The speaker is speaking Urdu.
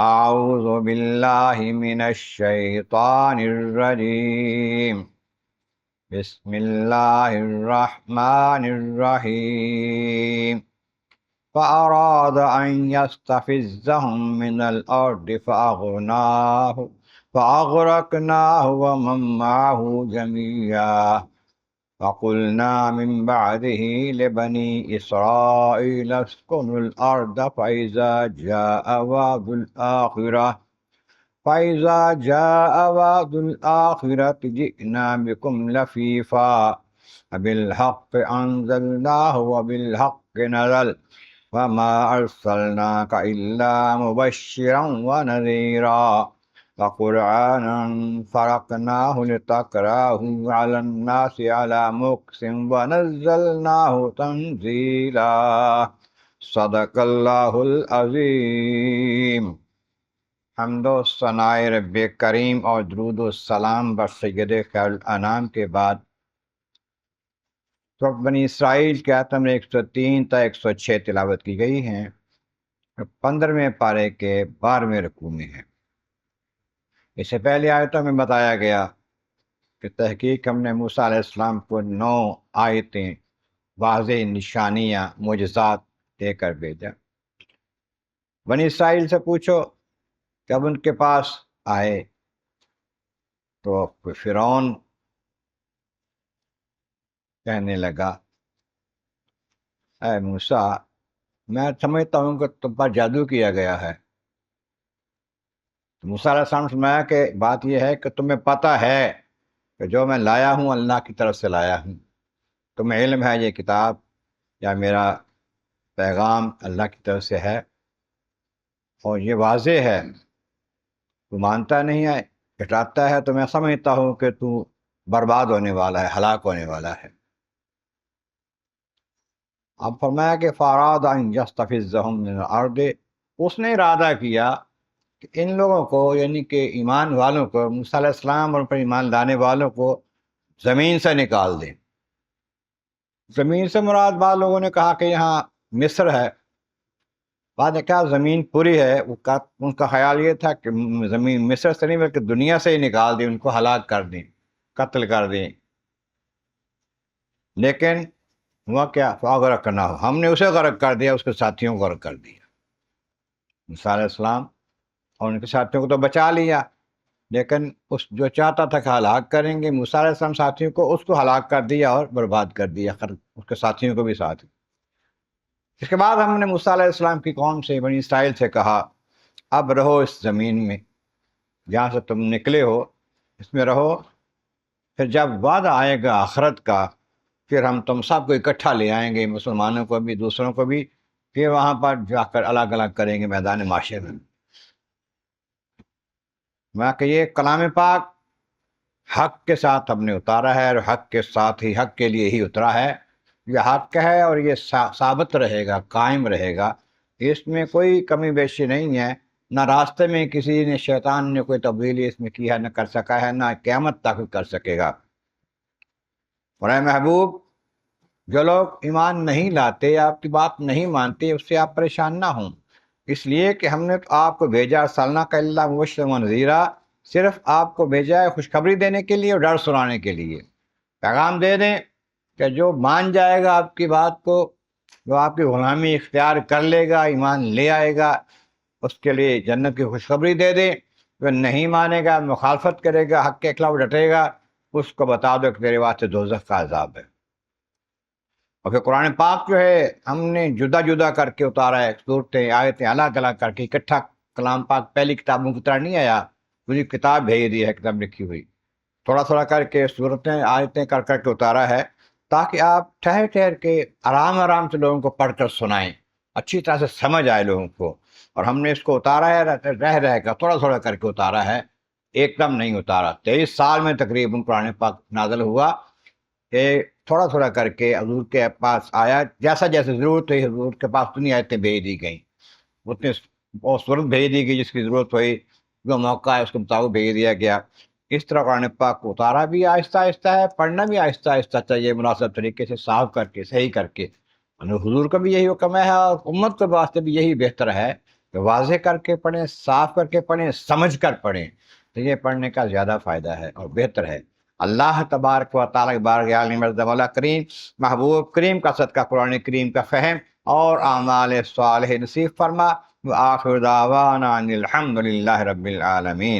اعوذ باللہ من الشیطان الرجیم بسم اللہ الرحمن الرحیم فأراد أن يستفزهم من الأرض فأغرقناه ومن معه جميعا فقلنا من بعده لبني إسرائيل اسكنوا الأرض فإذا جاء وعد الآخرة جئنا بكم لفيفا بالحق أنزلناه وبالحق نزل وما أرسلناك إلا مبشرا ونذيرا وقرآنا فرقناه لتقرأه على الناس على مكث ونزلناه تنزيلا صدق اللہ العظیم۔ حمد و ثناء رب کریم اور درود و سلام بر سید خیر الانام کے بعد سورۃ بنی اسرائیل کے آیت نمبر 103 تا 106 تلاوت کی گئی ہیں، 15ویں پارے کے 12ویں رکوع میں ہے۔ اس سے پہلے آیتوں میں بتایا گیا کہ تحقیق ہم نے موسیٰ علیہ السلام کو 9 آیتیں، واضح نشانیاں، معجزات دے کر بھیجا۔ بنی اسرائیل سے پوچھو، جب ان کے پاس آئے تو فرعون کہنے لگا، اے موسیٰ، میں سمجھتا ہوں کہ تم پر جادو کیا گیا ہے۔ موسیٰ علیہ السلام نے فرمایا کہ بات یہ ہے کہ تمہیں پتہ ہے کہ جو میں لایا ہوں اللہ کی طرف سے لایا ہوں، تمہیں علم ہے یہ کتاب یا میرا پیغام اللہ کی طرف سے ہے اور یہ واضح ہے، تو مانتا نہیں ہے، جھٹلاتا ہے، تو میں سمجھتا ہوں کہ تو برباد ہونے والا ہے، ہلاک ہونے والا ہے۔ اب فرمایا کہ فاراد ان یستفزہم من الارض، اس نے ارادہ کیا کہ ان لوگوں کو، یعنی کہ ایمان والوں کو، موسیٰ علیہ السلام اور پر ایمان لانے والوں کو زمین سے نکال دیں۔ زمین سے مراد بعض لوگوں نے کہا کہ یہاں مصر ہے، بعد نے کہا زمین پوری ہے، ان کا خیال یہ تھا کہ زمین مصر سے نہیں بلکہ دنیا سے ہی نکال دیں، ان کو ہلاک کر دیں، قتل کر دیں۔ لیکن ہوا کیا؟ فاغرقناہ، ہم نے اسے غرق کر دیا، اس کے ساتھیوں کو غرق کر دیا۔ موسیٰ علیہ السلام اور ان کے ساتھیوں کو تو بچا لیا، لیکن اس جو چاہتا تھا کہ ہلاک کریں گے موسیٰ علیہ السلام ساتھیوں کو، اس کو ہلاک کر دیا اور برباد کر دیا، اس کے ساتھیوں کو بھی ساتھ۔ اس کے بعد ہم نے موسیٰ علیہ السلام کی قوم سے، بنی اسرائیل سے کہا، اب رہو اس زمین میں جہاں سے تم نکلے ہو، اس میں رہو، پھر جب وعدہ آئے گا آخرت کا، پھر ہم تم سب کو اکٹھا لے آئیں گے، مسلمانوں کو بھی دوسروں کو بھی، پھر وہاں پر جا کر الگ الگ کریں گے میدان معاشر میں۔ میں کہ یہ کلام پاک حق کے ساتھ ہم نے اتارا ہے، اور حق کے ساتھ ہی، حق کے لیے ہی اترا ہے، یہ حق ہے اور یہ ثابت رہے گا، قائم رہے گا، اس میں کوئی کمی بیشی نہیں ہے، نہ راستے میں کسی نے، شیطان نے کوئی تبدیلی اس میں کی ہے، نہ کر سکا ہے، نہ قیامت تک کر سکے گا۔ اور اے محبوب، جو لوگ ایمان نہیں لاتے، آپ کی بات نہیں مانتے، اس سے آپ پریشان نہ ہوں، اس لیے کہ ہم نے تو آپ کو بھیجا، ارسلناک الا مبشرا ونذیرا، صرف آپ کو بھیجا ہے خوشخبری دینے کے لیے اور ڈر سنانے کے لیے۔ پیغام دے دیں کہ جو مان جائے گا آپ کی بات کو، جو آپ کی غلامی اختیار کر لے گا، ایمان لے آئے گا، اس کے لیے جنت کی خوشخبری دے دیں۔ جو نہیں مانے گا، مخالفت کرے گا، حق کے خلاف ڈٹے گا، اس کو بتا دو کہ تیرے واسطے دوزخ کا عذاب ہے۔ اور پھر قرآن پاک جو ہے ہم نے جدا جدا کر کے اتارا ہے، صورتیں، آیتیں الگ الگ کر کے، اکٹھا کلام پاک پہلی کتابوں کی طرح نہیں آیا، پوری کتاب بھیج دی ہے، کتاب لکھی ہوئی، تھوڑا تھوڑا کر کے صورتیں، آیتیں کر کر کے اتارا ہے، تاکہ آپ ٹھہر ٹھہر کے آرام آرام سے لوگوں کو پڑھ کر سنائیں، اچھی طرح سے سمجھ آئے لوگوں کو۔ اور ہم نے اس کو اتارا ہے رہ کر، تھوڑا تھوڑا کر کے اتارا ہے، ایک دم نہیں اتارا۔ 23 سال میں تقریباً قرآن پاک نازل ہوا، کہ تھوڑا تھوڑا کر کے حضور کے پاس آیا، جیسا جیسے ضرورت ہوئی حضور کے پاس اتنی آیتیں بھیج دی گئیں، اتنی صورت بھیج دی گئی جس کی ضرورت ہوئی، جو موقع ہے اس کے مطابق بھیج دیا گیا۔ اس طرح قرآن پاک کو اتارا بھی آہستہ آہستہ ہے، پڑھنا بھی آہستہ آہستہ چاہیے، مناسب طریقے سے صاف کر کے، صحیح کر کے۔ حضور کا بھی یہی حکم ہے اور امت کے واسطے بھی یہی بہتر ہے تو واضح کر کے پڑھیں، صاف کر کے پڑھیں، سمجھ کر پڑھیں، تو یہ پڑھنے کا زیادہ فائدہ ہے اور بہتر ہے۔ اللہ تبارک و تعالیٰ کی بارگاہ عالم مرد مولا کریم، محبوب کریم کا صدقہ قرآن کریم کا فہم اور اعمال صالح نصیب فرما۔ وآخر دعوانا ان الحمد للہ رب العالمین۔